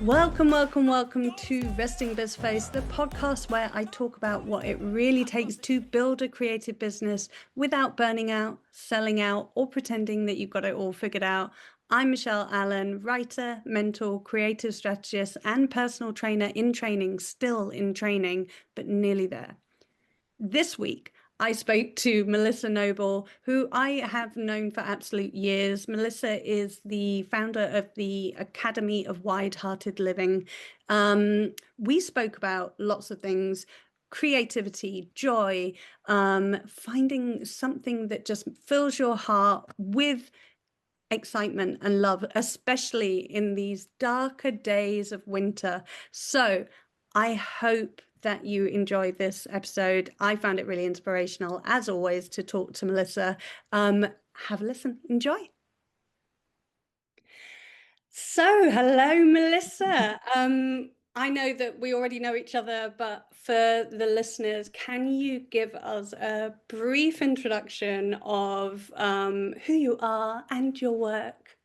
Welcome, welcome, welcome to Resting Biz Face, the podcast where I talk about what it really takes to build a creative business without burning out, selling out, or pretending that you've got it all figured out. I'm Michelle Allen, writer, mentor, creative strategist, and personal trainer in training, still in training, but nearly there. This week, I spoke to Melissa Noble, who I have known for absolute years. Melissa is the founder of the Academy of Wide-Hearted Living. We spoke about lots of things: creativity, joy, finding something that just fills your heart with excitement and love, especially in these darker days of winter. So I hope that you enjoyed this episode. I found it really inspirational, as always, to talk to Melissa. Have a listen. Enjoy. So, hello, Melissa. I know that we already know each other, but for the listeners, can you give us a brief introduction of who you are and your work?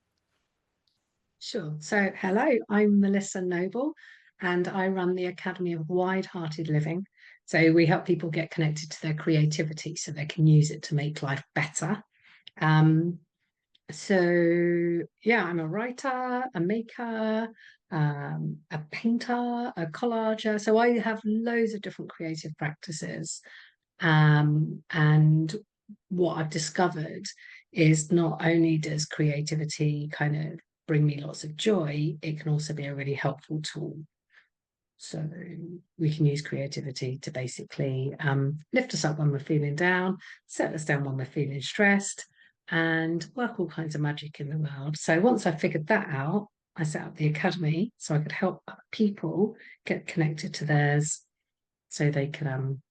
Sure. So, hello, I'm Melissa Noble, and I run the Academy of Wide-Hearted Living. So, we help people get connected to their creativity so they can use it to make life better. Um, yeah, I'm a writer, a maker, a painter, a collager. So, I have loads of different creative practices. And what I've discovered is not only does creativity kind of bring me lots of joy, it can also be a really helpful tool. So we can use creativity to basically lift us up when we're feeling down, set us down when we're feeling stressed, and work all kinds of magic in the world. So once I figured that out, I set up the academy so I could help people get connected to theirs so they can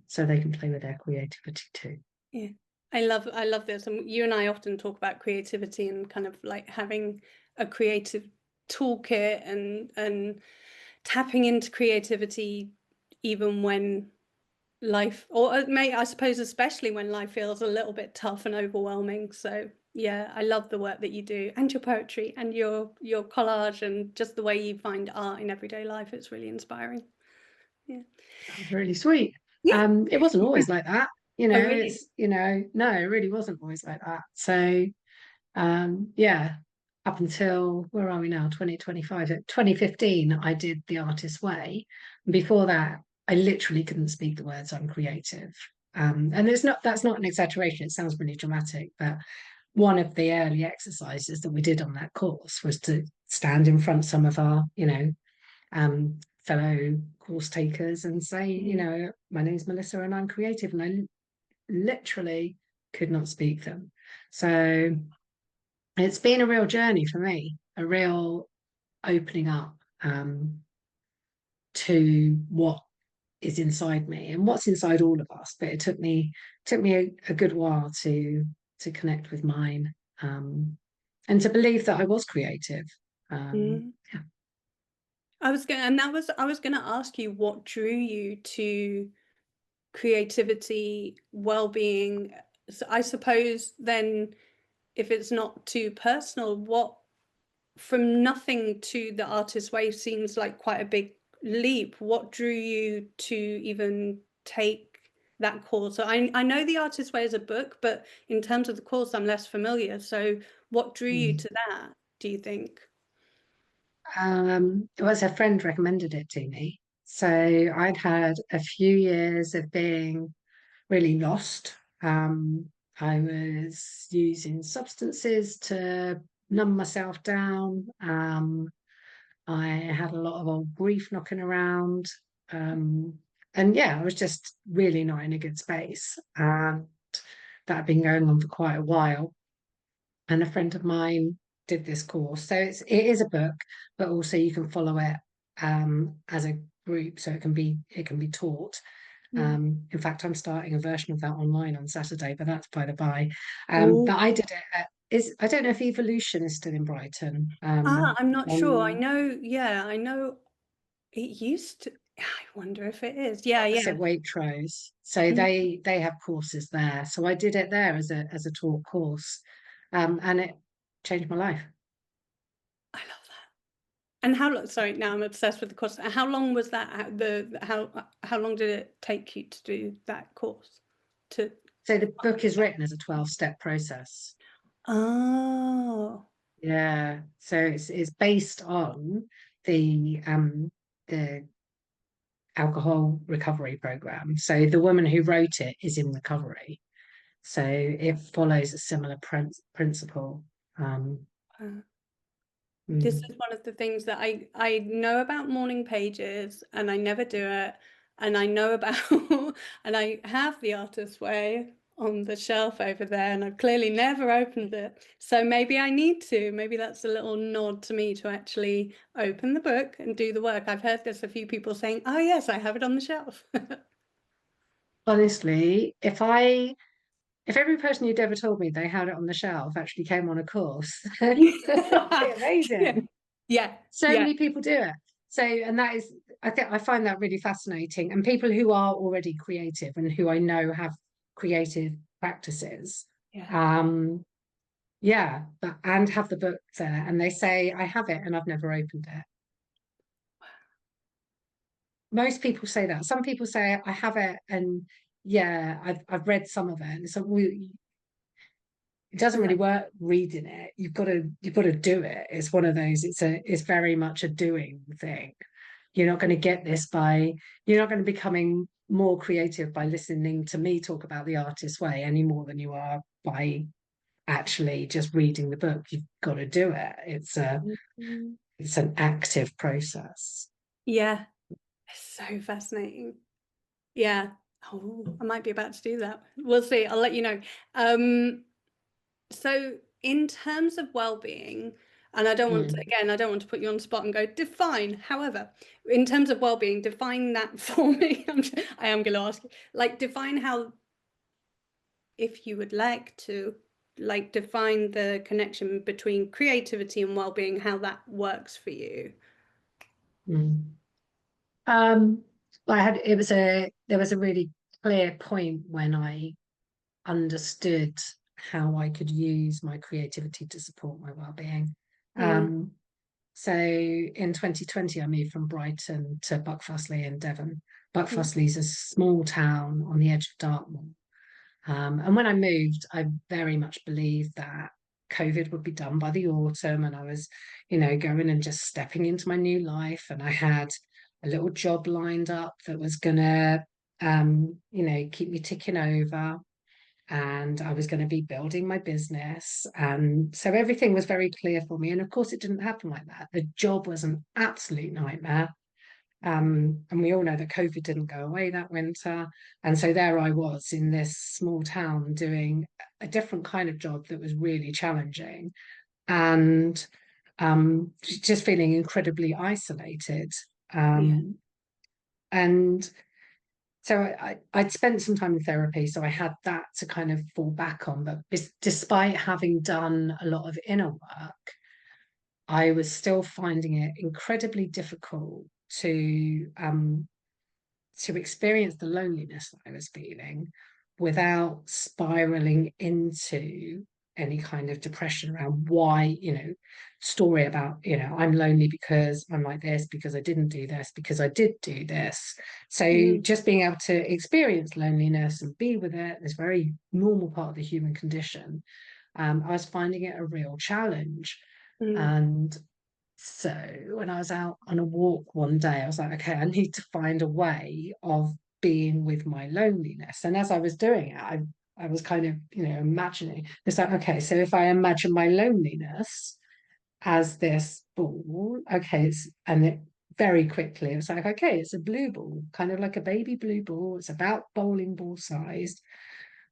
so they can play with their creativity too. Yeah. I love this. And you and I often talk about creativity and kind of like having a creative toolkit and tapping into creativity even when life, or may I suppose especially when life feels a little bit tough and overwhelming. So yeah, I love the work that you do and your poetry and your collage and just the way you find art in everyday life. It's really inspiring. Yeah. That was really sweet. Yeah. It wasn't always like that, Oh, really? no, it really wasn't always like that. So yeah, up until where are we now? 2025. 2015, I did The Artist's Way. Before that, I literally couldn't speak the words I'm creative. And that's not an exaggeration, it sounds really dramatic, but one of the early exercises that we did on that course was to stand in front of some of our, fellow course takers and say, my name's Melissa and I'm creative. And I literally could not speak them. So it's been a real journey for me, a real opening up to what is inside me and what's inside all of us. But it took me a good while to connect with mine and to believe that I was creative. Yeah. I was gonna ask you what drew you to creativity, well-being. So I suppose then, if it's not too personal, what from nothing to the artist's way seems like quite a big leap. What drew you to even take that course? So I know the artist's way is a book, but in terms of the course, I'm less familiar. So what drew you Mm. to that, do you think? It was a friend recommended it to me. So I'd had a few years of being really lost. I was using substances to numb myself down. I had a lot of old grief knocking around. And yeah, I was just really not in a good space. And that had been going on for quite a while. And a friend of mine did this course. So it is a book, but also you can follow it as a group, so it can be taught. Mm. In fact, I'm starting a version of that online on Saturday, but that's by the by. But Oh. I did it I don't know if Evolution is still in Brighton. I'm not sure. I On know, yeah, I know it used to. I wonder if it is. Yeah, yeah. opposite Waitrose. So Mm. they have courses there. So I did it there as a taught course. And it changed my life. I love that. And how long, sorry, now I'm obsessed with the course. How long was that? How long did it take you to do that course? To So the book is written as a 12-step process. Oh, Yeah. So it's based on the alcohol recovery program. So the woman who wrote it is in recovery. So it follows a similar principle. Um, uh, this mm, is one of the things that I know about morning pages, and I never do it. And I know about, and I have the Artist Way on the shelf over there, and I've clearly never opened it. So maybe I need to. Maybe that's a little nod to me to actually open the book and do the work. I've heard this a few people saying, "Oh yes, I have it on the shelf." honestly, if every person who'd ever told me they had it on the shelf actually came on a course, it'd be Yeah, amazing. yeah, So yeah, many people do it. So, and that is, I think I find that really fascinating. And people who are already creative and who I know have creative practices, yeah. um, yeah, and have the book there, and they say, I have it and I've never opened it. Most people say that. Some people say, I have it and yeah, I've read some of it. And so it doesn't really work reading it. You've got to do it. It's one of those, it's very much a doing thing. You're not going to get this by, you're not going to be becoming more creative by listening to me talk about the artist way any more than you are by actually just reading the book. You've got to do it. Mhm. It's an active process. Yeah, it's so fascinating. Yeah. Oh, I might be about to do that. We'll see. I'll let you know. Um, so in terms of well-being, and I don't want to, Mm, again, I don't want to put you on the spot and go define. However, in terms of well-being, define that for me. I am going to ask you, like, define how, if you would like to, like, define the connection between creativity and well-being, how that works for you. mm. Um, I had it was a there was a really clear point when I understood how I could use my creativity to support my well-being. Mm, Um, so in 2020, I moved from Brighton to Buckfastleigh in Devon. mm, Buckfastleigh is a small town on the edge of Dartmoor. And when I moved, I very much believed that COVID would be done by the autumn, and I was, going and just stepping into my new life. And I had a little job lined up that was gonna, keep me ticking over. And I was going to be building my business. And so everything was very clear for me. And of course, it didn't happen like that. The job was an absolute nightmare. And we all know that COVID didn't go away that winter. And so there I was in this small town doing a different kind of job that was really challenging and just feeling incredibly isolated. yeah. Um, and so I'd spent some time in therapy, so I had that to kind of fall back on. But despite having done a lot of inner work, I was still finding it incredibly difficult to experience the loneliness that I was feeling without spiraling into any kind of depression around why, story about, I'm lonely because I'm like this, because I didn't do this, because I did do this. So Mm, just being able to experience loneliness and be with it, this very normal part of the human condition, I was finding it a real challenge. mm, And so when I was out on a walk one day, I was like, okay, I need to find a way of being with my loneliness. And as I was doing it, I was kind of, imagining it's like, okay, so if I imagine my loneliness as this ball, okay, and it very quickly, it was like, okay, it's a blue ball, kind of like a baby blue ball. It's about bowling ball sized.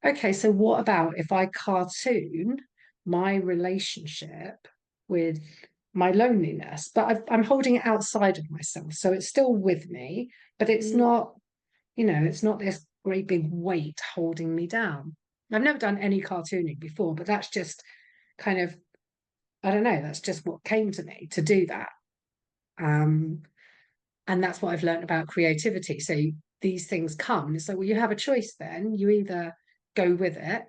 Okay, so what about if I cartoon my relationship with my loneliness, but I'm holding it outside of myself. So it's still with me, but it's mm, not, it's not this great big weight holding me down. I've never done any cartooning before, but that's just kind of, I don't know, that's just what came to me to do that. Um, and that's what I've learned about creativity. So these things come. It's like, well, you have a choice then. You either go with it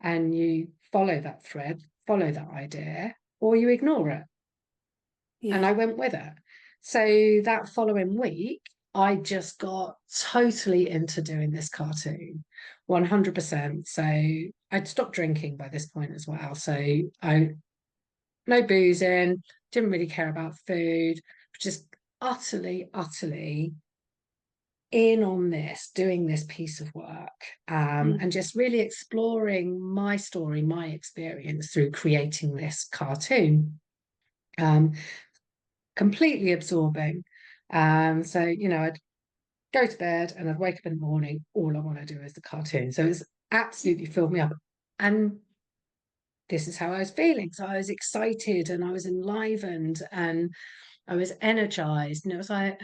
and you follow that thread, follow that idea, or you ignore it. and I went with it. So that following week, I just got totally into doing this cartoon, 100%. So I'd stopped drinking by this point as well. So I no boozing, didn't really care about food, just utterly, utterly in on this, doing this piece of work, and just really exploring my story, my experience through creating this cartoon. Completely absorbing. So, I'd go to bed and I'd wake up in the morning. All I want to do is the cartoon. So it's absolutely filled me up. And this is how I was feeling. So I was excited and I was enlivened and I was energized. And it was like,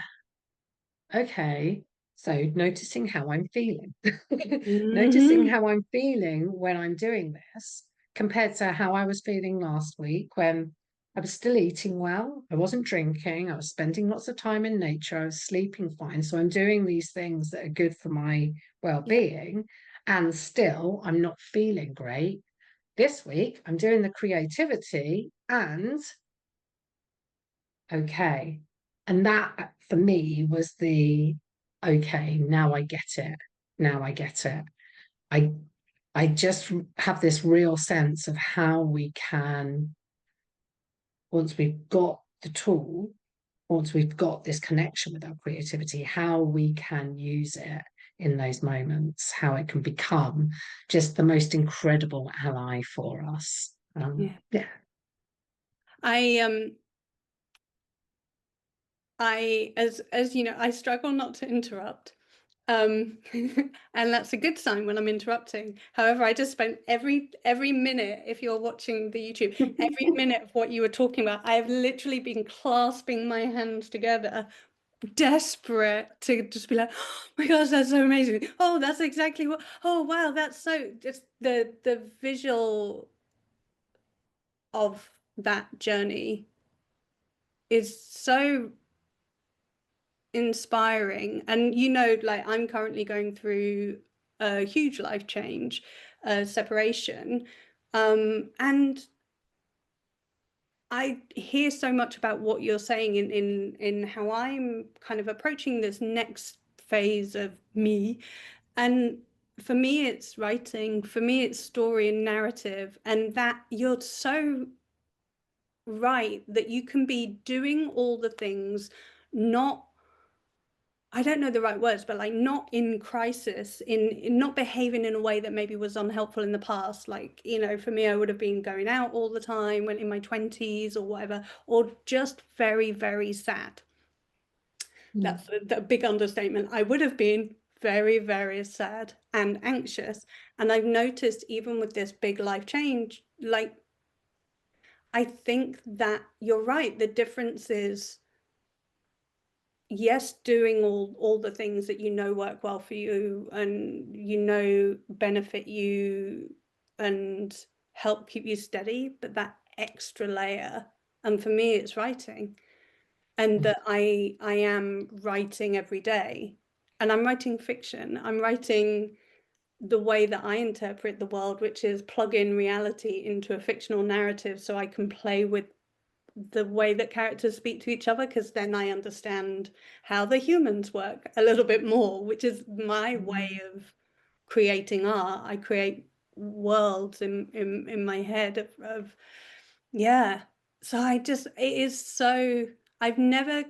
okay, so noticing how I'm feeling, noticing Mm-hmm. how I'm feeling when I'm doing this compared to how I was feeling last week when I was still eating well. I wasn't drinking. I was spending lots of time in nature. I was sleeping fine. So I'm doing these things that are good for my Yeah. well-being. And still, I'm not feeling great. This week, I'm doing the creativity and okay. And that for me was the okay, now I get it. Now I get it. I I just have this real sense of how we can, once we've got the tool, once we've got this connection with our creativity, how we can use it in those moments, how it can become just the most incredible ally for us. Yeah. Yeah. I as you know, I struggle not to interrupt. And that's a good sign when I'm interrupting. However, I just spent every minute, if you're watching the YouTube, every minute of what you were talking about, I have literally been clasping my hands together, desperate to just be like, oh my gosh, that's so amazing. Oh, that's exactly what, oh wow, that's so just the visual of that journey is so inspiring. And like I'm currently going through a huge life change, separation, and I hear so much about what you're saying in how I'm kind of approaching this next phase of me. And for me it's writing, for me it's story and narrative, and that you're so right that you can be doing all the things, not, I don't know the right words, but like not in crisis, in not behaving in a way that maybe was unhelpful in the past. Like, for me, I would have been going out all the time when in my 20s or whatever, or just very, very sad. Mm. That's a big understatement. I would have been very, very sad and anxious. And I've noticed even with this big life change, like, I think that you're right. The difference is, yes, doing all the things that work well for you and benefit you and help keep you steady, but that extra layer, and for me it's writing, and that I am writing every day, and I'm writing fiction. I'm writing the way that I interpret the world, which is plug in reality into a fictional narrative so I can play with the way that characters speak to each other, because then I understand how the humans work a little bit more, which is my way of creating art. I create worlds in my head of yeah. So it is so, I've never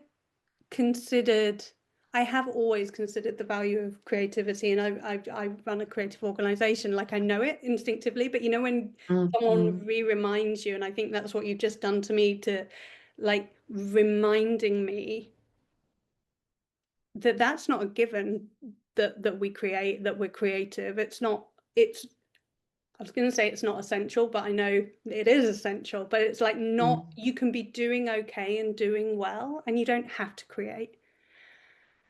considered, I have always considered the value of creativity, and I run a creative organization, like I know it instinctively, but when someone Mm. reminds you, and I think that's what you've just done to me, to like reminding me that that's not a given, that we create, that we're creative. It's not, it's, I was going to say it's not essential, but I know it is essential, but it's like not, Mm. you can be doing okay and doing well, and you don't have to create.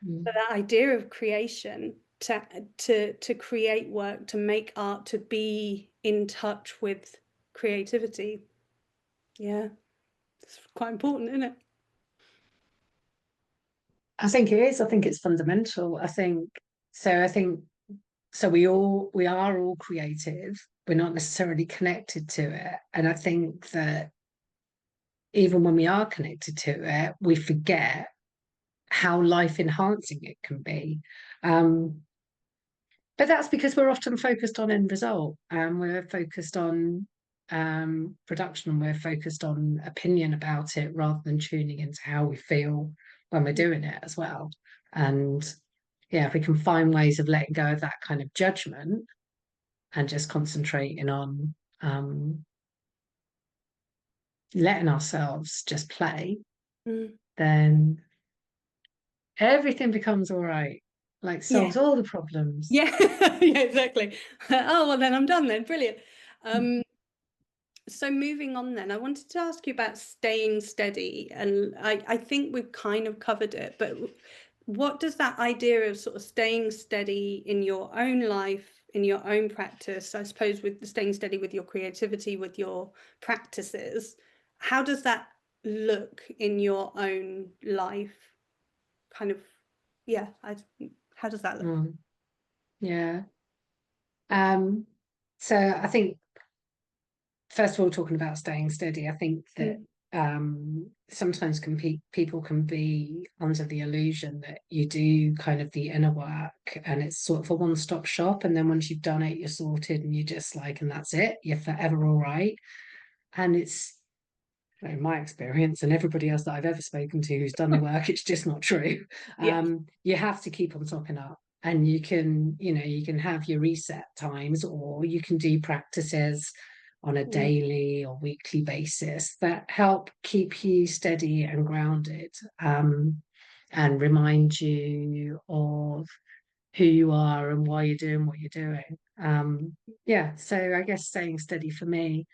Mm. But that idea of creation, to create work, to make art, to be in touch with creativity, yeah, it's quite important, isn't it? I think it is. I think it's fundamental. I think so. I think so. We are all creative. We're not necessarily connected to it, and I think that even when we are connected to it, we forget how life enhancing it can be. But that's because we're often focused on end result, and we're focused on production, we're focused on opinion about it rather than tuning into how we feel when we're doing it as well. And yeah, if we can find ways of letting go of that kind of judgment and just concentrating on letting ourselves just play, then everything becomes all right, like Yeah. solves all the problems. Yeah. Yeah, exactly. Oh, well, then I'm done then. Brilliant. So moving on then, I wanted to ask you about staying steady. And I think we've kind of covered it, but what does that idea of sort of staying steady in your own life, in your own practice, I suppose with staying steady with your creativity, with your practices, how does that look in your own life? Kind of, yeah, how does that look? Yeah. So I think, first of all, talking about staying steady, I think that Mm, sometimes people can be under the illusion that you do kind of the inner work and it's sort of a one-stop shop, and then once you've done it, you're sorted and you're just like, and that's it, you're forever all right. And it's, in my experience and everybody else that I've ever spoken to who's done the work, it's just not true. yeah. You have to keep on topping up, and you can, you can have your reset times, or you can do practices on a Mm, daily or weekly basis that help keep you steady and grounded, and remind you of who you are and why you're doing what you're doing. Yeah, so I guess staying steady for me,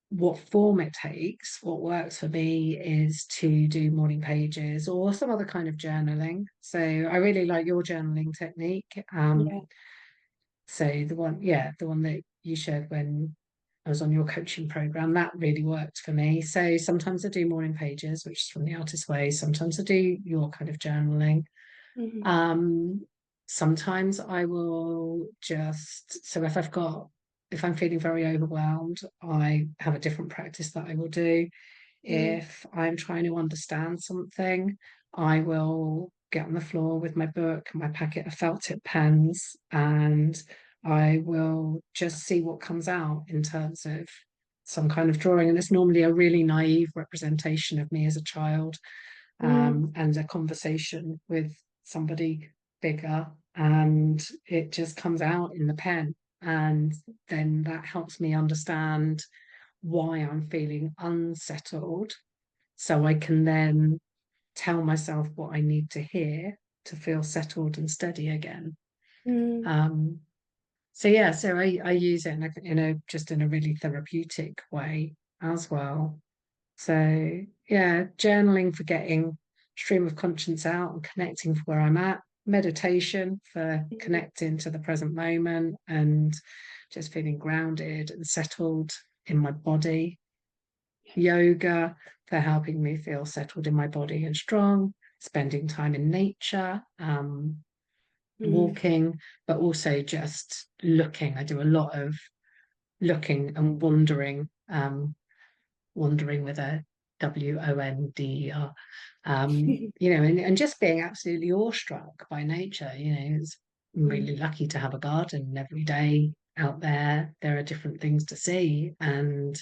what form it takes, what works for me is to do morning pages or some other kind of journaling. So I really like your journaling technique. yeah. So the one that you shared when I was on your coaching program, that really worked for me. So sometimes I do morning pages, which is from the Artist Way. Sometimes I do your kind of journaling. Mhm. Um, Sometimes I will just, so if I'm feeling very overwhelmed, I have a different practice that I will do. Mm, If I'm trying to understand something, I will get on the floor with my book, my packet of felt tip pens, and I will just see what comes out in terms of some kind of drawing. And it's normally a really naive representation of me as a child, mm, and a conversation with somebody bigger, and it just comes out in the pen. And then that helps me understand why I'm feeling unsettled, so I can then tell myself what I need to hear to feel settled and steady again. mm. Um, so yeah, so I use it just in a really therapeutic way as well. So yeah, journaling for getting stream of conscience out and connecting for where I'm at. Meditation for Mm. connecting to the present moment and just feeling grounded and settled in my body. Yoga for helping me feel settled in my body and strong. Spending time in nature, Mm. walking, but also just looking. I do a lot of looking and wandering, wandering with a WONDER, and just being absolutely awestruck by nature. I'm Mm. really lucky to have a garden every day out there. There are different things to see, and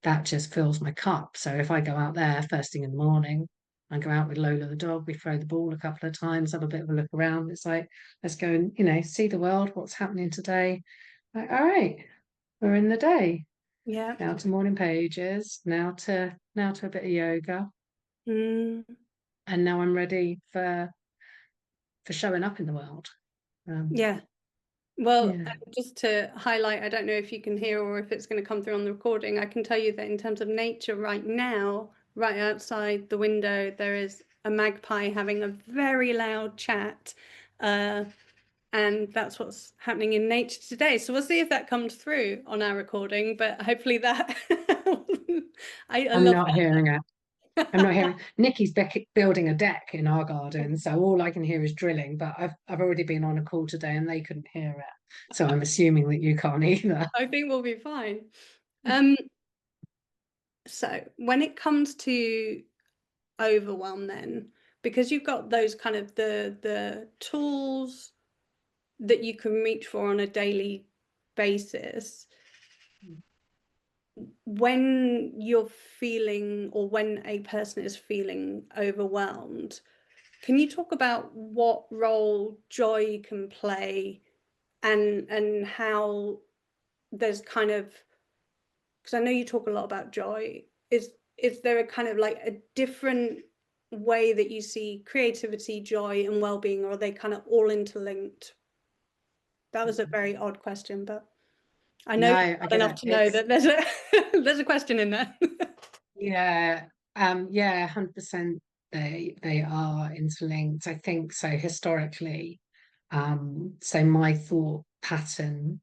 that just fills my cup. So if I go out there first thing in the morning, I go out with Lola the dog, we throw the ball a couple of times, have a bit of a look around. It's like, let's go and, see the world, what's happening today. Like, all right, we're in the day. Yeah. Now to morning pages, now to a bit of yoga, Mm. and now I'm ready for showing up in the world. Um, Yeah. Well, yeah. just to highlight, I don't know if you can hear or if it's going to come through on the recording. I can tell you that in terms of nature right now, right outside the window, there is a magpie having a very loud chat. Uh, and that's what's happening in nature today. So we'll see if that comes through on our recording, but hopefully that I I'm love not hearing it. I'm not that. hearing. Nikki's building a deck in our garden, so all I can hear is drilling. But I've already been on a call today, and they couldn't hear it. So I'm assuming that you can't either. I think we'll be fine. Um, So when it comes to overwhelm then, because you've got those kind of the tools that you can reach for on a daily basis, when you're feeling, or when a person is feeling overwhelmed, can you talk about what role joy can play, and how there's kind of, because I know you talk a lot about joy, is there a kind of like a different way that you see creativity, joy, and well-being, or are they kind of all interlinked? That was a very odd question, but I know No, you're I odd get enough it. to know that there's a there's a question in there. Yeah, yeah, 100%. They are interlinked. I think so historically. So my thought pattern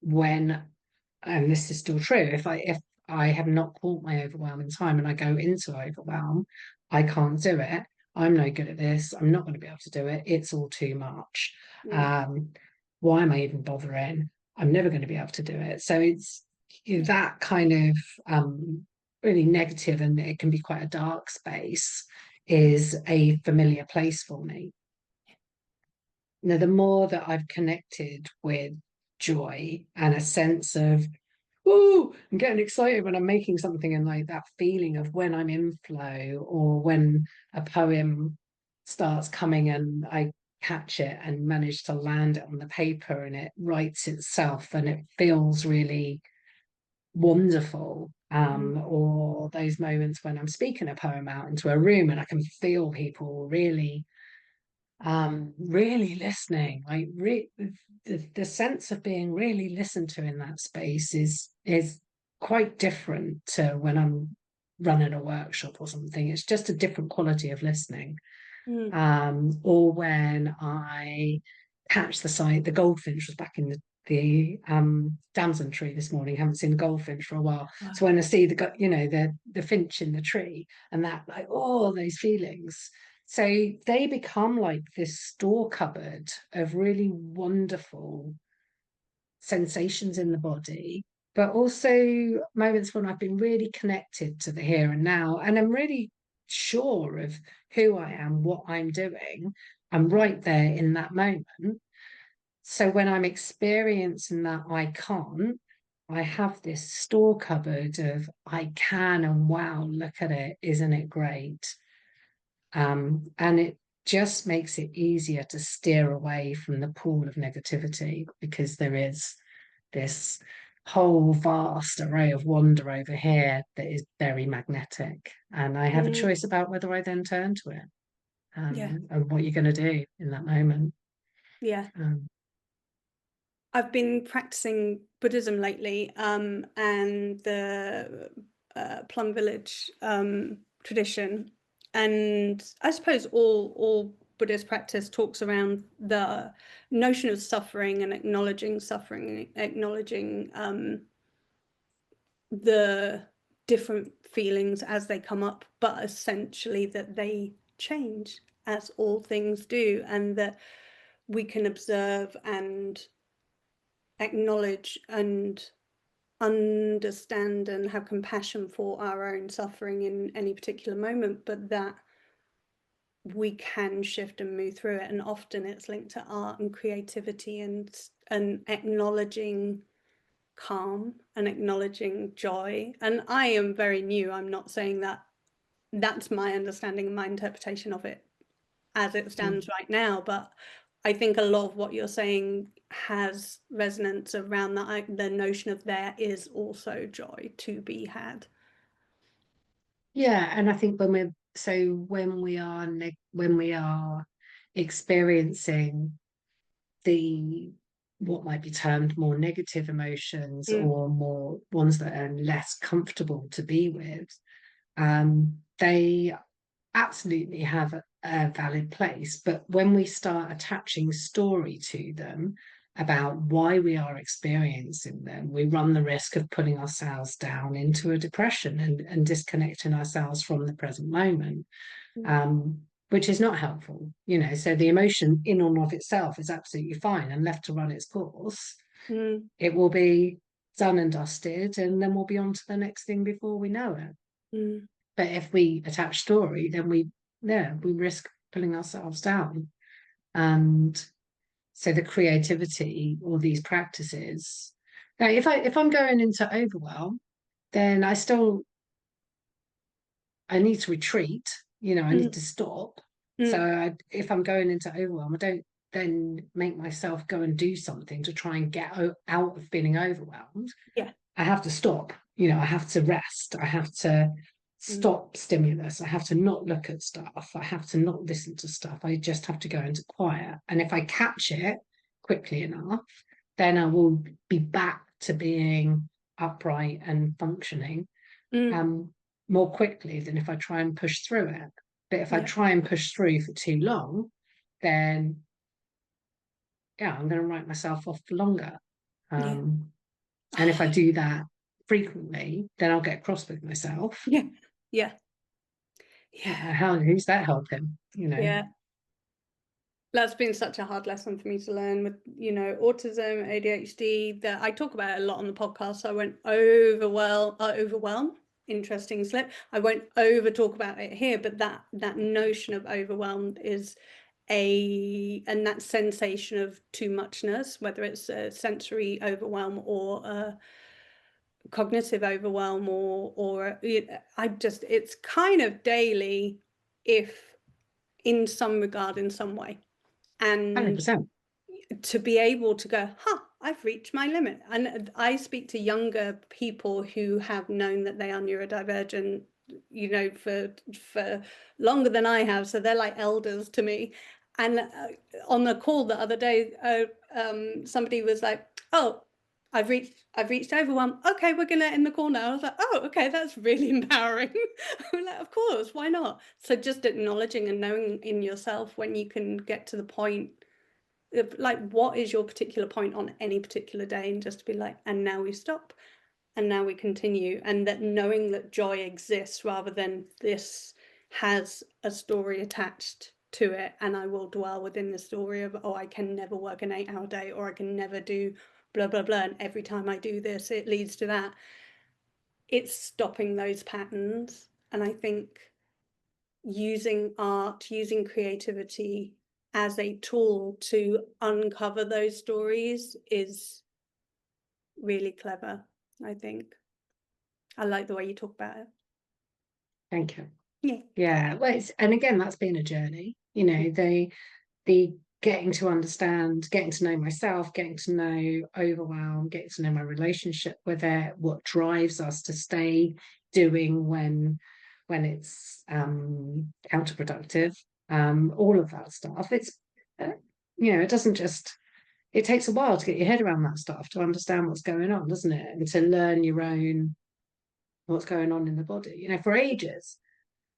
when, and this is still true, if I have not caught my overwhelm in time and I go into overwhelm, I can't do it. I'm no good at this. I'm not going to be able to do it. It's all too much. Mm, Um, why am I even bothering? I'm never going to be able to do it. So it's that kind of really negative, and it can be quite a dark space, is a familiar place for me. Now, the more that I've connected with joy and a sense of, oh, I'm getting excited when I'm making something, and like that feeling of when I'm in flow, or when a poem starts coming and I catch it and manage to land it on the paper and it writes itself and it feels really wonderful. mm, Or those moments when I'm speaking a poem out into a room and I can feel people really really listening, like the sense of being really listened to in that space is quite different to when I'm running a workshop or something. It's just a different quality of listening. mm. Or when I catch the sight, the goldfinch was back in the damson tree this morning. Haven't seen the goldfinch for a while. So Wow. when I see the finch in the tree, and that, like, all those feelings, so they become like this store cupboard of really wonderful sensations in the body, but also moments when I've been really connected to the here and now, and I'm really sure of who I am, what I'm doing. I'm right there in that moment. So when I'm experiencing that I can't, I have this store cupboard of I can, and wow, look at it, isn't it great? And it just makes it easier to steer away from the pool of negativity, because there is this whole vast array of wonder over here that is very magnetic. And I have a Mm, choice about whether I then turn to it, yeah, and what you're going to do in that moment. yeah. Um, I've been practicing Buddhism lately, and the Plum Village tradition, and I suppose all Buddhist practice talks around the notion of suffering and acknowledging suffering, and acknowledging the different feelings as they come up, but essentially that they change as all things do, and that we can observe and acknowledge and understand and have compassion for our own suffering in any particular moment, but that we can shift and move through it. And often it's linked to art and creativity, and acknowledging calm and acknowledging joy. And I am very new. I'm not saying that that's my understanding and my interpretation of it as it stands right now, but I think a lot of what you're saying has resonance around that, the notion of there is also joy to be had. yeah, and I think when we are experiencing the what might be termed more negative emotions, Mm, or more ones that are less comfortable to be with, they absolutely have a valid place. But when we start attaching story to them about why we are experiencing them, we run the risk of putting ourselves down into a depression, and disconnecting ourselves from the present moment, mm, um, which is not helpful. So the emotion in and of itself is absolutely fine, and left to run its course, mm, it will be done and dusted, and then we'll be on to the next thing before we know it. Mm. But if we attach story, then we risk pulling ourselves down. And so the creativity or these practices. Now, if I'm going into overwhelm, then I need to retreat. I need Mm. to stop. So Mm. if I'm going into overwhelm, I don't then make myself go and do something to try and get out of feeling overwhelmed. Yeah. I have to stop. I have to rest. I have to Mm. stop stimulus. I have to not look at stuff. I have to not listen to stuff. I just have to go into quiet. And if I catch it quickly enough, then I will be back to being upright and functioning Mm. more quickly than if I try and push through it. But if I Yeah. try and push through for too long, then I'm going to write myself off for longer. Yeah. And if I do that frequently, then I'll get cross with myself. Yeah. Yeah. Yeah. Who's that helping? Yeah. That's been such a hard lesson for me to learn with, autism, ADHD, that I talk about it a lot on the podcast. So I won't overwhelm. Interesting slip. I won't over talk about it here, but that notion of overwhelmed is and that sensation of too muchness, whether it's a sensory overwhelm or a cognitive overwhelm or it's kind of daily, if in some regard, in some way. And 100%. to be able to go, I've reached my limit. And I speak to younger people who have known that they are neurodivergent, for longer than I have. So they're like elders to me. And on the call the other day, somebody was like, oh, I've reached overwhelm. Okay, we're gonna end the call now. I was like, oh, okay, that's really empowering. I'm like, of course, why not? So just acknowledging and knowing in yourself when you can get to the point of, like, what is your particular point on any particular day, and just to be like, and now we stop, and now we continue, and that knowing that joy exists rather than this has a story attached to it, and I will dwell within the story of, oh, I can never work an 8-hour day, or I can never do blah blah blah, and every time I do this it leads to that. It's stopping those patterns. And I think using art, using creativity as a tool to uncover those stories is really clever, I think. I like the way you talk about it. Thank you. Yeah. Yeah. Well, and again, that's been a journey. The getting to understand, getting to know myself, getting to know overwhelm, getting to know my relationship with it, what drives us to stay doing when it's counterproductive, all of that stuff. It's it doesn't just, it takes a while to get your head around that stuff, to understand what's going on, doesn't it? And to learn your own, what's going on in the body. For ages,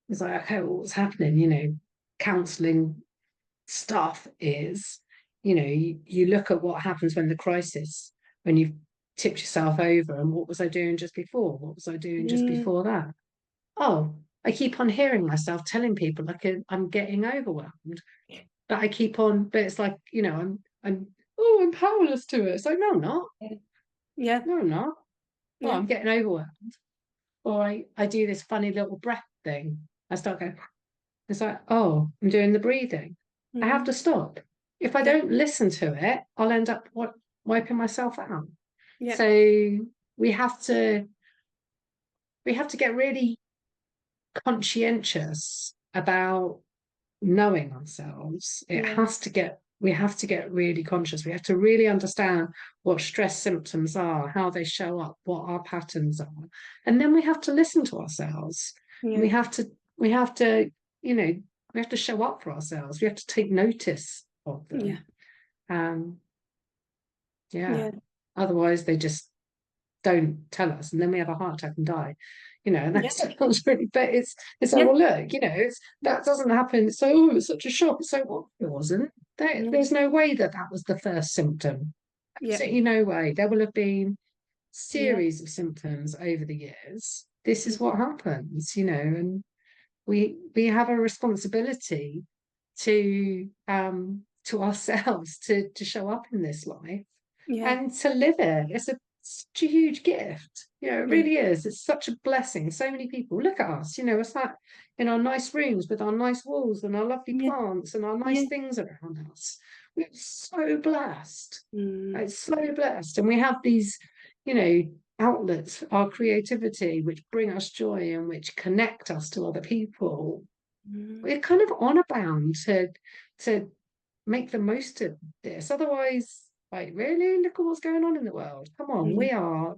it's like, okay, well, what's happening? Counselling stuff is, you look at what happens when the crisis, when you've tipped yourself over, and what was I doing just before? What was I doing just Mm, before that? Oh, I keep on hearing myself telling people like I'm getting overwhelmed, but I keep on, but it's like, I'm powerless to it. It's like, no, I'm not. yeah. No, I'm not. Oh, Yeah. I'm getting overwhelmed. Or I do this funny little breath thing. I start going, it's like, oh, I'm doing the breathing. I have Mm, to stop. If I yeah. don't listen to it, I'll end up wiping myself out. Yeah. So we have to we have to get really conscientious about knowing ourselves. Yeah. We have to get really conscious. We have to really understand what stress symptoms are, how they show up, what our patterns are. And then we have to listen to ourselves. Yeah. We have to, we have to show up for ourselves. We have to take notice of Yeah. them. Um, yeah. Yeah. Otherwise they just don't tell us, and then we have a heart attack and die. And Yeah. that sounds really, but it's like, Yeah. well, look, that doesn't happen. So, oh, it's such a shock. So what? It wasn't. Yeah. There's no way that was the first symptom. Yeah. Absolutely no way. There will have been Yeah. series of symptoms over the years. This is Mm, what happens, and we have a responsibility to ourselves to show up in this life yeah. and to live it. It's such a huge gift. You know, it Yeah. really is. It's such a blessing. So many people look at us, you know, we're sat in our nice rooms with our nice walls and our lovely Yeah. plants and our nice Yeah. things around us. We're so blessed. Mm. It's so blessed. And we have these, you know, outlets, our creativity, which bring us joy and which connect us to other people. Mm. We're kind of honor bound to make the most of this. Otherwise, like, really, look at what's going on in the world. Come on, Yeah.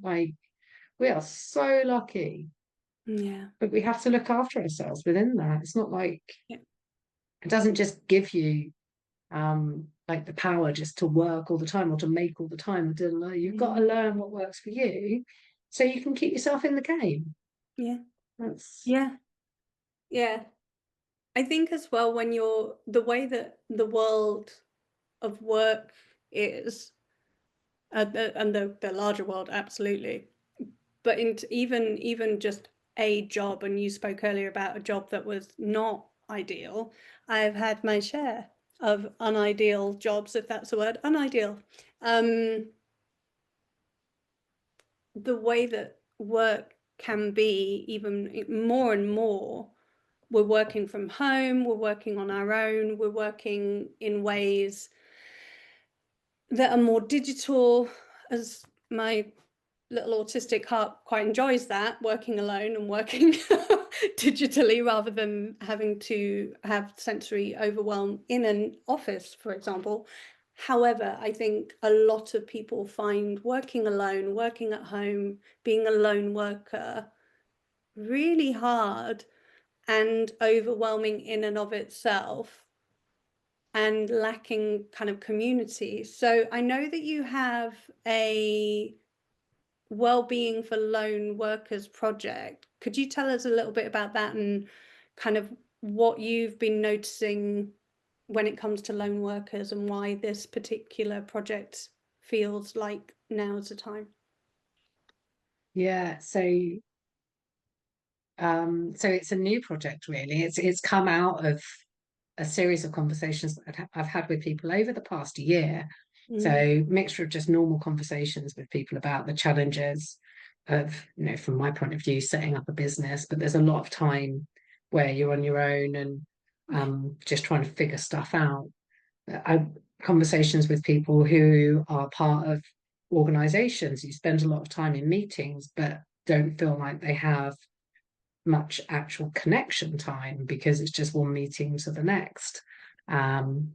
we are so lucky, Yeah. but we have to look after ourselves within that. It's not like Yeah. it doesn't just give you like the power just to work all the time or to make all the time. You've got to Mm. learn what works for you so you can keep yourself in the game. Yeah. That's Yeah. Yeah. I think as well, when you're the way that the world of work is, and the larger world, absolutely. But even just a job, and you spoke earlier about a job that was not ideal. I've had my share of unideal jobs, if that's a word, unideal. Um, the way that work can be, even more and more, we're working from home, we're working on our own, we're working in ways that are more digital, as my little autistic heart quite enjoys that, working alone and working digitally rather than having to have sensory overwhelm in an office, for example. However, I think a lot of people find working alone, working at home, being a lone worker really hard and overwhelming in and of itself, and lacking kind of community. So I know that you have a well-being for lone workers project. Could you tell us a little bit about that and kind of what you've been noticing when it comes to lone workers, and why this particular project feels like now's the time? yeah. So it's a new project really. It's come out of a series of conversations that I've had with people over the past year. Mm. So mixture of just normal conversations with people about the challenges of, you know, from my point of view, setting up a business, but there's a lot of time where you're on your own and Yeah. just trying to figure stuff out. I conversations with people who are part of organizations. You spend a lot of time in meetings, but don't feel like they have much actual connection time because it's just one meeting to the next. Um,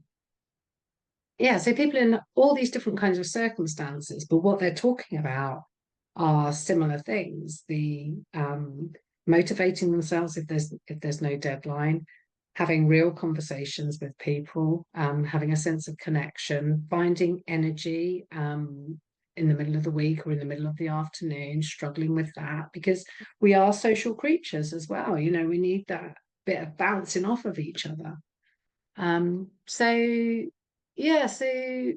yeah, so people in all these different kinds of circumstances, but what they're talking about are similar things. The motivating themselves if there's no deadline, having real conversations with people, having a sense of connection, finding energy in the middle of the week or in the middle of the afternoon, struggling with that because we are social creatures as well. You know, we need that bit of bouncing off of each other. So yeah, so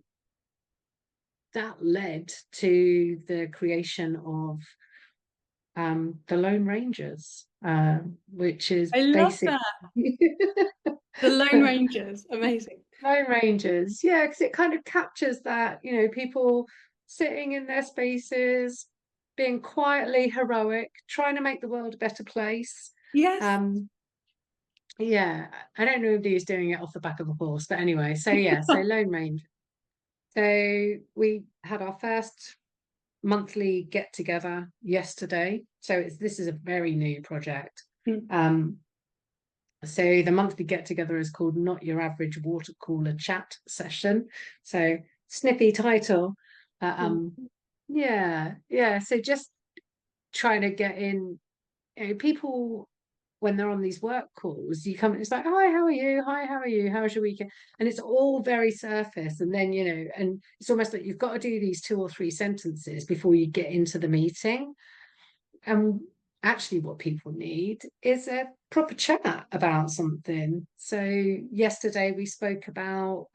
that led to the creation of the Lone Rangers, which is I love basic. that. The Lone Rangers, amazing. Lone Rangers, yeah, because it kind of captures that, you know, people sitting in their spaces, being quietly heroic, trying to make the world a better place. Yes. Um, yeah, I don't know if he's doing it off the back of a horse, but anyway, so yeah, so Lone Ranger. So we had our first monthly get together yesterday. So this is a very new project. Mm. Um, so the monthly get together is called Not Your Average Water Cooler Chat Session. So snippy title. Mm. Yeah. So just trying to get in, you know, people when they're on these work calls, you come, it's like, hi, how are you? Hi, how are you? How was your weekend? And it's all very surface. And then, you know, and it's almost like you've got to do these 2 or 3 sentences before you get into the meeting. And actually, what people need is a proper chat about something. So yesterday we spoke about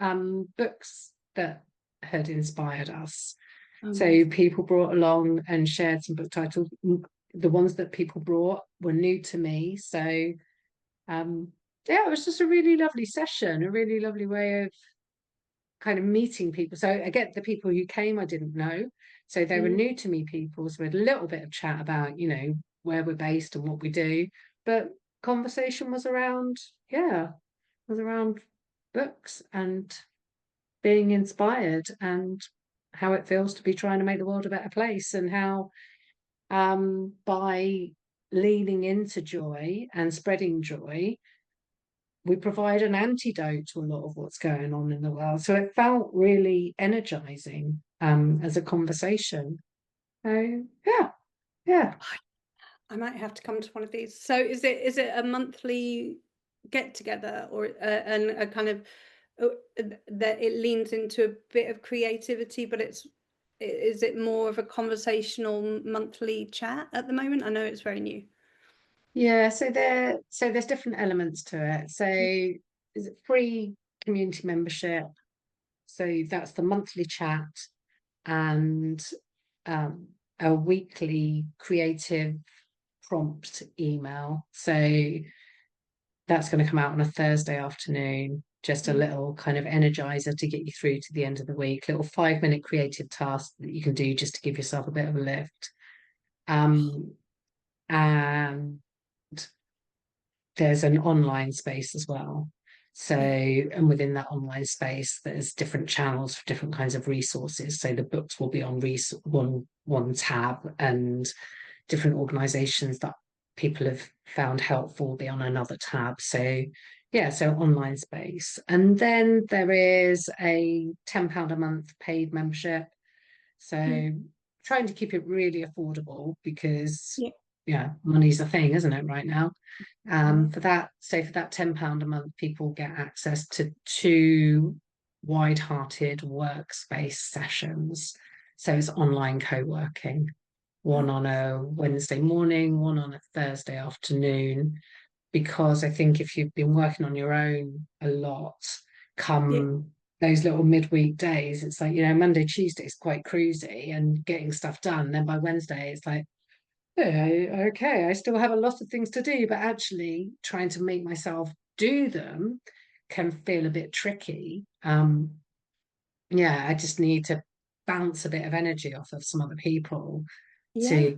books that had inspired us. So Amazing. people brought along and shared some book titles. The ones that people brought were new to me. So yeah, it was just a really lovely session, a really lovely way of kind of meeting people. So again, the people who came I didn't know. So they were new to me people. So we had a little bit of chat about, you know, where we're based and what we do. But conversation was around, was around books and being inspired and how it feels to be trying to make the world a better place, and how by leaning into joy and spreading joy, we provide an antidote to a lot of what's going on in the world. So it felt really energizing as a conversation. So yeah. I might have to come to one of these. So is it a monthly get together, or and a kind of that it leans into a bit of creativity, but is it more of a conversational monthly chat at the moment? I know it's very new. Yeah, so there's different elements to it. So is it free community membership? So that's the monthly chat and a weekly creative prompt email. So that's going to come out on a Thursday afternoon. Just a little kind of energizer to get you through to the end of the week. Little 5-minute creative task that you can do just to give yourself a bit of a lift. And there's an online space as well. So, and within that online space, there's different channels for different kinds of resources. So the books will be on one tab, and different organizations that people have found helpful will be on another tab. So yeah, so online space. And then there is a £10 a month paid membership. So trying to keep it really affordable, because money's a thing, isn't it, right now? For that £10 a month, people get access to 2 wide-hearted workspace sessions. So it's online co-working, one on a Wednesday morning, one on a Thursday afternoon. Because I think if you've been working on your own a lot, come those little midweek days, it's like, you know, Monday, Tuesday is quite cruisy and getting stuff done. Then by Wednesday, it's like, yeah, okay, I still have a lot of things to do, but actually trying to make myself do them can feel a bit tricky. I just need to bounce a bit of energy off of some other people Yeah.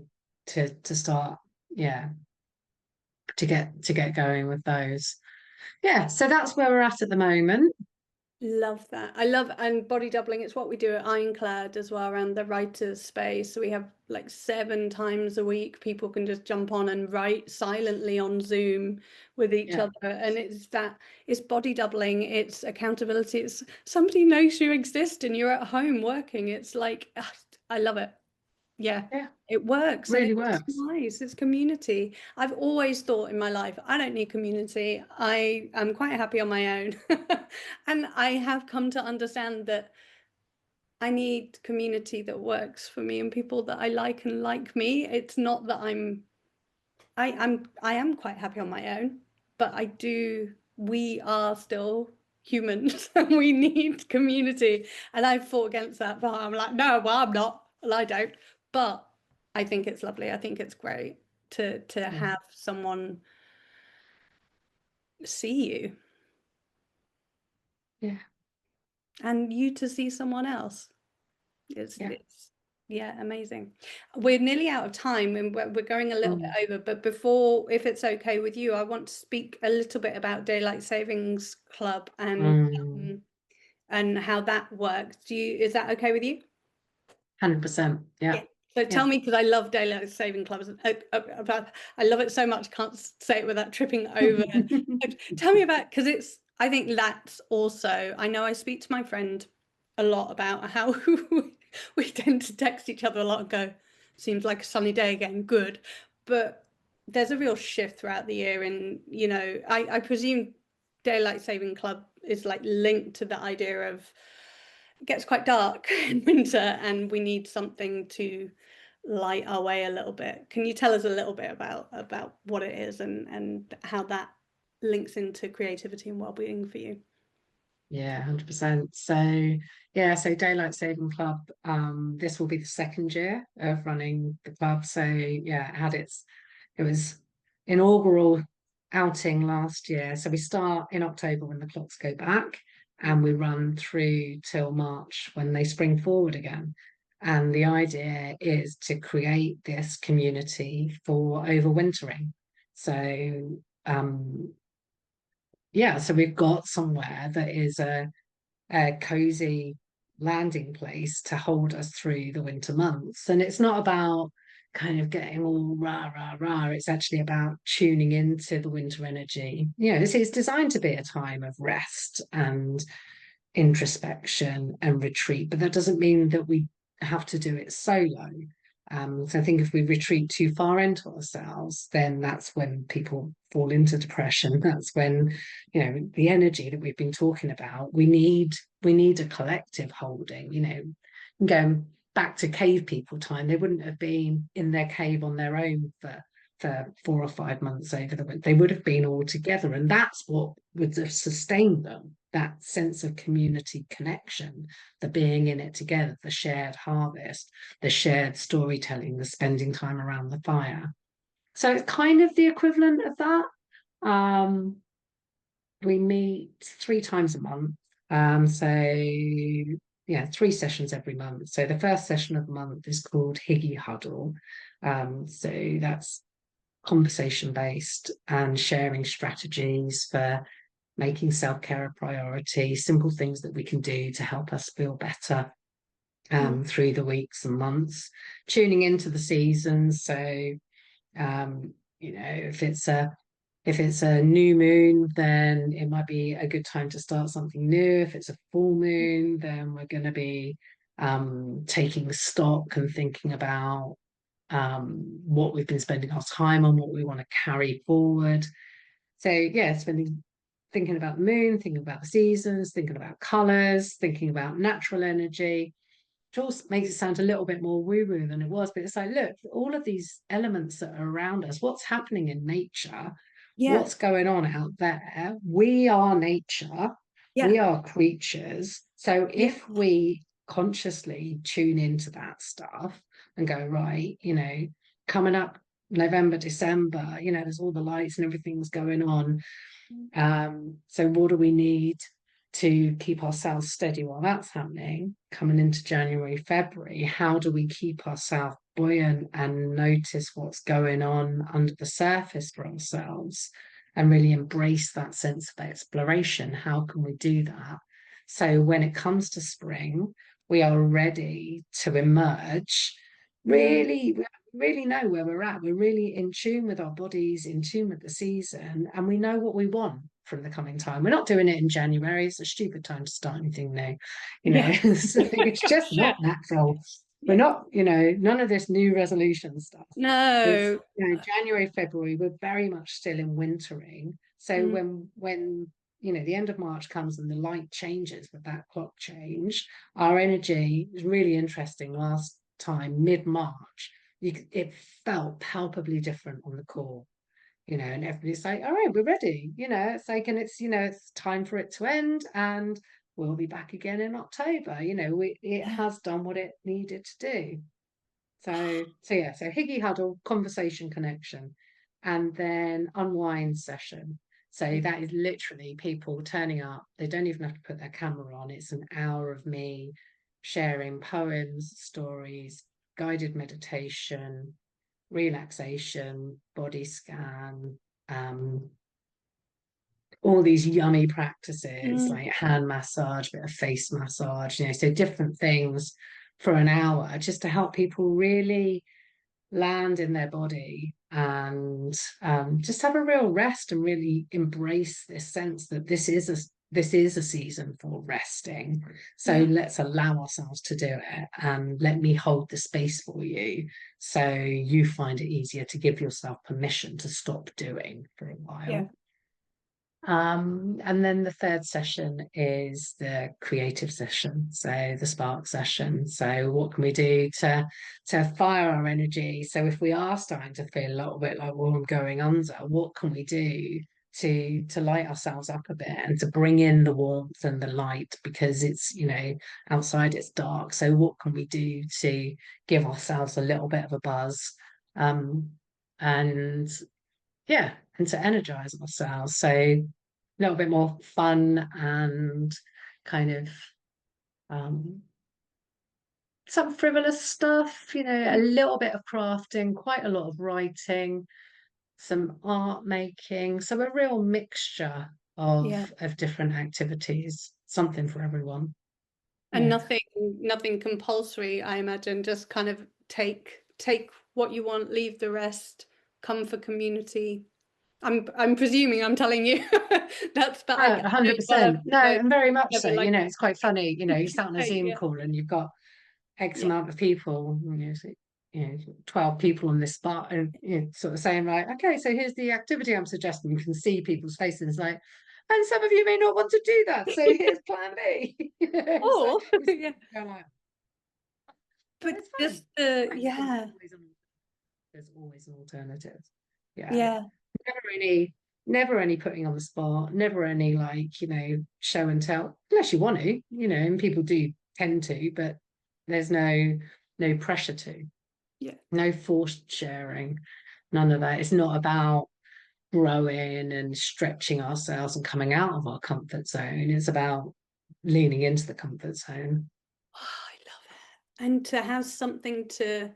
to to start, to get going with those. Yeah, so that's where we're at the moment. Love that. I love, and body doubling, it's what we do at Ironclad as well, around the writers space. So we have like 7 times a week people can just jump on and write silently on Zoom with each other. And it's body doubling, it's accountability, it's somebody knows you exist and you're at home working. It's like, I love it. Yeah, it works, and Really it's works. nice. It's community. I've always thought in my life, I don't need community. I am quite happy on my own. And I have come to understand that I need community that works for me and people that I like and like me. It's not that I am quite happy on my own, but we are still humans and we need community. And I fought against that, but I'm like, no, well, I'm not. Well, I don't. But I think it's lovely. I think it's great to have someone see you Yeah. and you to see someone else. It's Yeah. amazing. We're nearly out of time and we're going a little bit over, but before, if it's okay with you, I want to speak a little bit about Daylight Savings Club and how that works. Is that okay with you? 100%. Yeah. So tell me, because I love daylight saving clubs. I love it so much. Can't say it without tripping over. Tell me about, because I think that's also, I know I speak to my friend a lot about how we tend to text each other a lot and go, seems like a sunny day again, good. But there's a real shift throughout the year. And, you know, I presume Daylight Saving Club is like linked to the idea of it gets quite dark in winter and we need something to light our way a little bit. Can you tell us a little bit about what it is and how that links into creativity and well-being for you? Yeah, 100%. So Daylight Saving Club, this will be the 2nd year of running the club. So yeah, it was inaugural outing last year. So we start in October when the clocks go back, and we run through till March when they spring forward again. And the idea is to create this community for overwintering. So, yeah, so we've got somewhere that is a cozy landing place to hold us through the winter months. And it's not about kind of getting all rah, rah, rah. It's actually about tuning into the winter energy. You know, it's designed to be a time of rest and introspection and retreat, but that doesn't mean that we have to do it solo. So I think if we retreat too far into ourselves, then that's when people fall into depression. That's when, you know, the energy that we've been talking about, we need a collective holding, you know, going back to cave people time, they wouldn't have been in their cave on their own for 4 or 5 months over the winter. They would have been all together, and that's what would have sustained them, that sense of community connection, the being in it together, the shared harvest, the shared storytelling, the spending time around the fire. So it's kind of the equivalent of that. We meet 3 times a month. So yeah, 3 sessions every month. So the first session of the month is called Higgy Huddle. So that's conversation based and sharing strategies for making self-care a priority, simple things that we can do to help us feel better through the weeks and months, tuning into the seasons. So you know, if it's a new moon, then it might be a good time to start something new. If it's a full moon, then we're going to be taking stock and thinking about what we've been spending our time on, what we want to carry forward. So yeah, thinking about the moon, thinking about the seasons, thinking about colors, thinking about natural energy. It also makes it sound a little bit more woo-woo than it was, but it's like, look, all of these elements that are around us, what's happening in nature, Yeah. what's going on out there. We are nature, Yeah. we are creatures. So Yeah. if we consciously tune into that stuff and go, right, you know, coming up November, December, you know, there's all the lights and everything's going on. So what do we need to keep ourselves steady while that's happening? Coming into January, February, how do we keep ourselves buoyant and notice what's going on under the surface for ourselves and really embrace that sense of exploration? How can we do that? So when it comes to spring, we are ready to emerge. Really know where we're at. We're really in tune with our bodies, in tune with the season, and we know what we want from the coming time. We're not doing it in January. It's a stupid time to start anything new. You know, Yeah. it's just not natural. We're Yeah. not, you know, none of this new resolution stuff. It's, No. you know, January, February, we're very much still in wintering. So Mm. when you know the end of March comes and the light changes with that clock change, our energy is really interesting. Last time, mid-March, it felt palpably different on the core, you know, and everybody's like, all right, we're ready, you know, it's like, and it's, you know, it's time for it to end and we'll be back again in October, you know, it Yeah. has done what it needed to do. So yeah, so Higgy Huddle, conversation connection, and then unwind session. So that is literally people turning up. They don't even have to put their camera on. It's an hour of me sharing poems, stories, guided meditation, relaxation, body scan, um, all these yummy practices Mm. like hand massage, bit of face massage, you know, so different things for an hour just to help people really land in their body and just have a real rest and really embrace this sense that this is a season for resting. So Yeah. let's allow ourselves to do it and let me hold the space for you so you find it easier to give yourself permission to stop doing for a Yeah. while. And then the third session is the creative session, so the spark session. So what can we do to fire our energy? So if we are starting to feel a little bit like, well, I'm going under, what can we do to light ourselves up a bit and to bring in the warmth and the light? Because it's, you know, outside it's dark. So what can we do to give ourselves a little bit of a buzz? And yeah, and to energize ourselves. So a little bit more fun and kind of um, some frivolous stuff, a little bit of crafting, quite a lot of writing, some art making. So a real mixture Yeah. of different activities, something for everyone. And Yeah. nothing compulsory, I imagine, just kind of take what you want, leave the rest, come for community. I'm presuming I'm telling you that's, but I know you well enough 100%. to No, know and very much never so. like It's quite funny. You sat on a hey, Zoom yeah, call and you've got X yeah. amount of people, 12 people on this spot, and sort of saying, right, okay, so here's the activity I'm suggesting. You can see people's faces like, and some of you may not want to do that. So here's plan B. So Oh, it's yeah. going like, but But it's fun. just Great, 'cause yeah, there's always an alternative. Yeah. yeah, Never any putting on the spot, never any like, show and tell, unless you want to, and people do tend to, but there's no pressure to, yeah. no forced sharing, none of that. It's not about growing and stretching ourselves and coming out of our comfort zone. It's about leaning into the comfort zone. Oh, I love it. And to have something to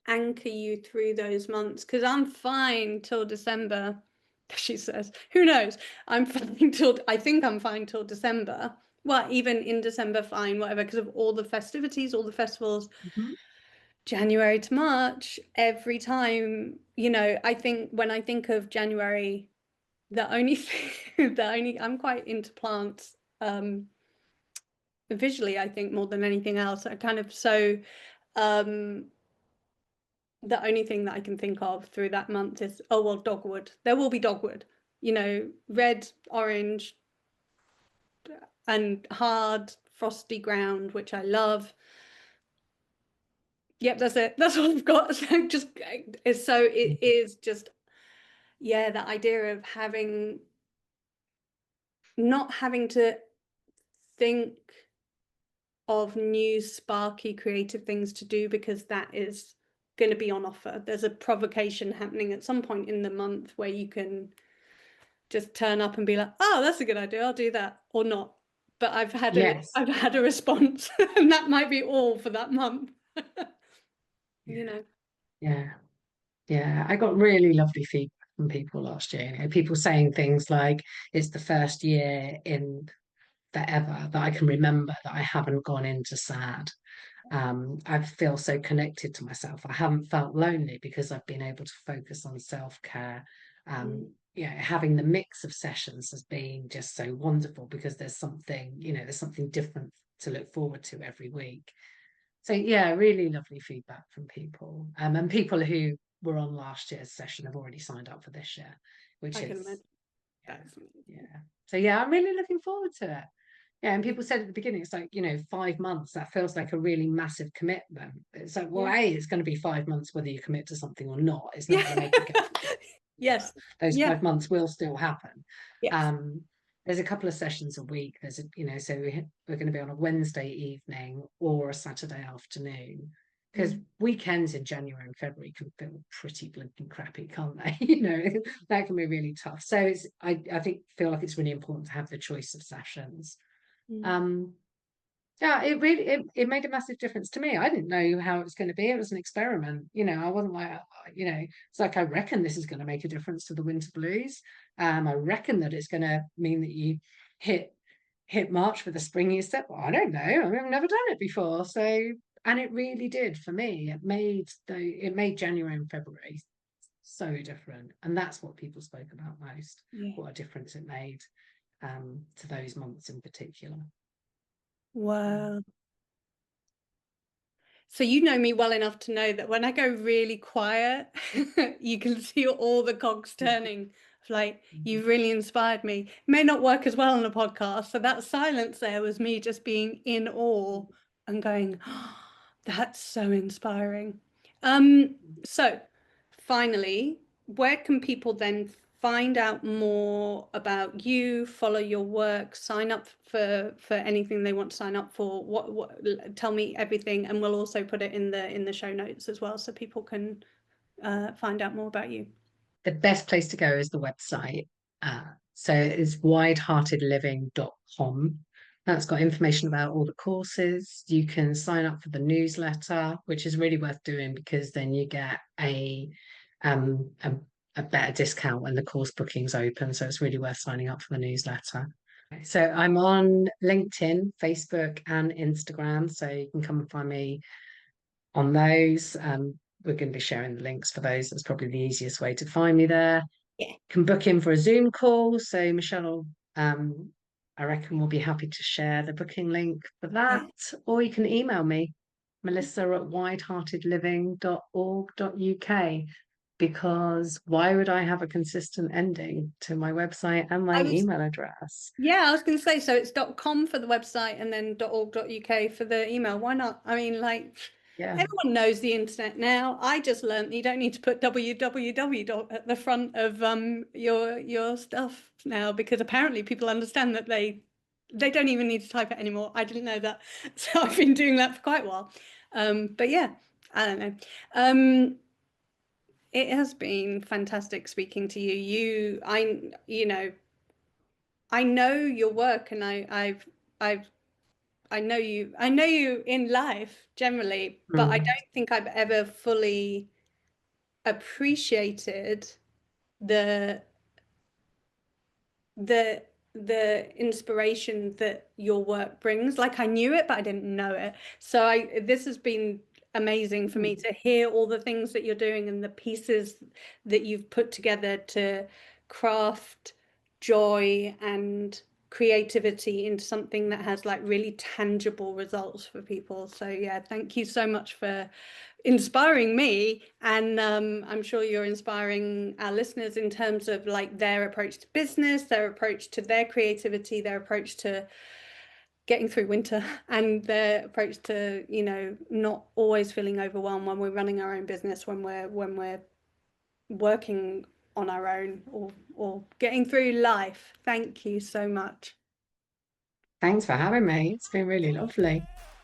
anchor you through those months, because I'm fine till December, she says. Who knows? I'm fine till, I think I'm fine till December. Well, even in December, fine, whatever, because of all the festivities, all the festivals. Mhm. January to March, every time, I think when I think of January, the only thing, I'm quite into plants. Visually, I think more than anything else. I kind of so um the only thing that I can think of through that month is, oh well, dogwood. There will be dogwood, red, orange, and hard, frosty ground, which I love. Yep, that's it. That's all I've got. So it is just, yeah, that idea of not having to think of new sparky creative things to do, because that is going to be on offer. There's a provocation happening at some point in the month where you can just turn up and be like, oh, that's a good idea, I'll do that, or not. But Yes. I've had a response and that might be all for that month. you Yeah. know Yeah. Yeah, I got really lovely feedback from people last year. People saying things like, it's the first year in forever that I can remember that I haven't gone into sad. I feel so connected to myself. I haven't felt lonely because I've been able to focus on self-care. Mm. Having the mix of sessions has been just so wonderful because there's something different to look forward to every week. So yeah, really lovely feedback from people. And people who were on last year's session have already signed up for this year, which I can is imagine. yeah, That's amazing. yeah. So yeah, I'm really looking forward to it. Yeah, and people said at the beginning, it's like, 5 months, that feels like a really massive commitment. It's like, well, Yeah, it's going to be 5 months whether you commit to something or not. It's not yeah. going to make it go Yes, those yeah, 5 months will still happen. yes. Um, there's a couple of sessions a week. So we're going to be on a Wednesday evening or a Saturday afternoon, because Mm. weekends in January and February can feel pretty blinking crappy, can't they? That can be really tough. So I feel like it's really important to have the choice of sessions. Mm. Um, yeah, it made a massive difference to me. I didn't know how it was going to be. It was an experiment. I wasn't like, it's like, I reckon this is going to make a difference to the winter blues. I reckon that it's going to mean that you hit March with a springy step. Well, I don't know. I mean, I've never done it before. So, and it really did for me. It made January and February so different, and that's what people spoke about most. Yeah. What a difference it made to those months in particular. Mm. Wow. So you know me well enough to know that when I go really quiet, you can see all the cogs turning. Like, you've really inspired me. It may not work as well on a podcast. So that silence there was me just being in awe and going, oh, that's so inspiring. So finally, where can people then find out more about you, follow your work, sign up for anything they want to sign up for? What tell me everything, and we'll also put it in the show notes as well, so people can find out more about you. The best place to go is the website. So it's wideheartedliving.com. That's got information about all the courses. You can sign up for the newsletter, which is really worth doing because then you get um a, a better discount when the course bookings open. So it's really worth signing up for the newsletter. So I'm on LinkedIn, Facebook, and Instagram. So you can come and find me on those. We're going to be sharing the links for those. That's probably the easiest way to find me there. Yeah. Can book in for a Zoom call. So Michelle, I reckon we'll be happy to share the booking link for Yeah. that. Or you can email me, melissa@wideheartedliving.org.uk, because why would I have a consistent ending to my website and my email address? Yeah, I was going to say, so it's .com for the website and then .org.uk for the email. Why not? I mean, like, Yeah. everyone knows the internet now. I just learned you don't need to put www at the front of your stuff now, because apparently people understand that they don't even need to type it anymore. I didn't know that. So I've been doing that for quite a while. But yeah, I don't know. It has been fantastic speaking to you. I know your work, and I've I know you in life generally, but I Mm. don't think I've ever fully appreciated the the the inspiration that your work brings. Like, I knew it, but I didn't know it. So this has been amazing for me to hear all the things that you're doing and the pieces that you've put together to craft joy and creativity into something that has like really tangible results for people. So yeah, thank you so much for inspiring me, and I'm sure you're inspiring our listeners in terms of like their approach to business, their approach to their creativity, their approach to getting through winter, and their approach to, you know, not always feeling overwhelmed when we're running our own business, when we're working on our own, or getting through life. Thank you so much. Thanks for having me. It's been really lovely.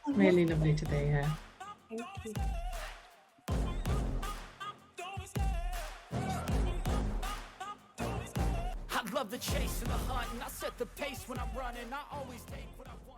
Really lovely to be here. Thank you. I love the chase and the hunt, and I set the pace when I'm running. I always take what I want.